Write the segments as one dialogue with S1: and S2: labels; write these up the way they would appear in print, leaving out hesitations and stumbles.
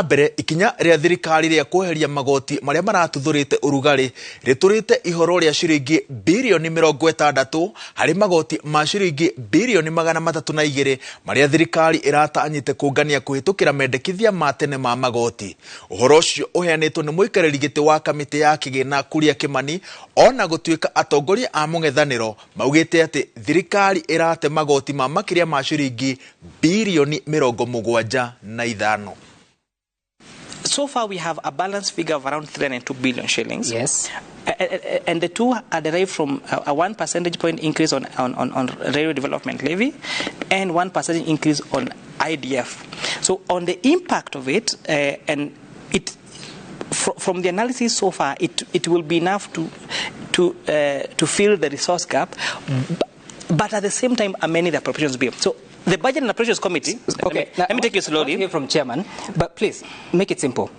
S1: Mbere ikinya ria thirikari ria kweheria magooti maria maratuthurite urugari riturite ihoro ria ciringi bilioni 60 hari magooti ma ciringi bilioni 302 maria thirikari iratanyite kungania kuhitukira mendekithia ma tene ma magooti. Uhoro ucio uheanitwo ni muikariri giti wa kamiti ya kigina Kuria Kimani ona gutuika atongoria a mung'ethaniro maugite ati thirikari irate magooti ma makiria ma ciringi bilioni 75.
S2: So far, we have a balanced figure of around 302 billion shillings.
S3: Yes.
S2: And the two are derived from a 1 percentage point increase on railway development levy and 1% increase on IDF. So on the impact of it, and it from the analysis so far, it will be enough to fill the resource gap, but at the same time, amending the appropriations bill. So the Budget and Appropriations Committee.
S3: Okay,
S2: let me take you slowly.
S3: Hear from Chairman, but please make it simple.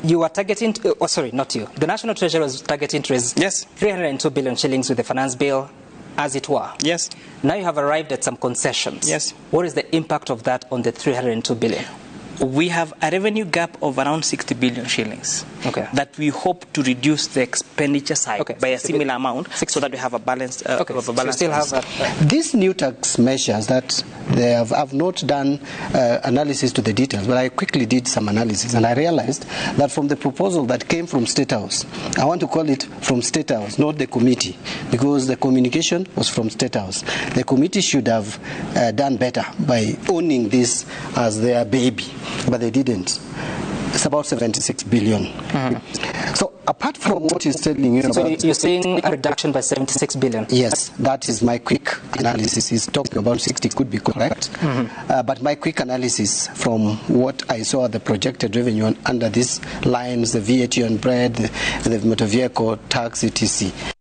S3: You are targeting. Oh, sorry, not you. The National Treasurer was targeting to raise 302 billion shillings with the finance bill, as it were.
S2: Yes.
S3: Now you have arrived at some concessions.
S2: Yes.
S3: What is the impact of that on the 302 billion?
S2: We have a revenue gap of around 60 billion shillings.
S3: Okay.
S2: That we hope to reduce the expenditure side by a similar amount, so that we have a balanced.
S3: Okay. So you still have that.
S4: These new tax measures that they have not done analysis to the details, but I quickly did some analysis and I realized that from the proposal that came from State House, I want to call it from State House, not the committee, because the communication was from State House. The committee should have done better by owning this as their baby, but they didn't. It's about 76 billion. So apart from what he's telling you
S3: so
S4: about...
S3: you're saying a reduction by 76 billion?
S4: Yes, that is my quick analysis. He's talking about 60, could be correct. But my quick analysis from what I saw, the projected revenue under these lines, the VAT on bread, the motor vehicle tax, etc.,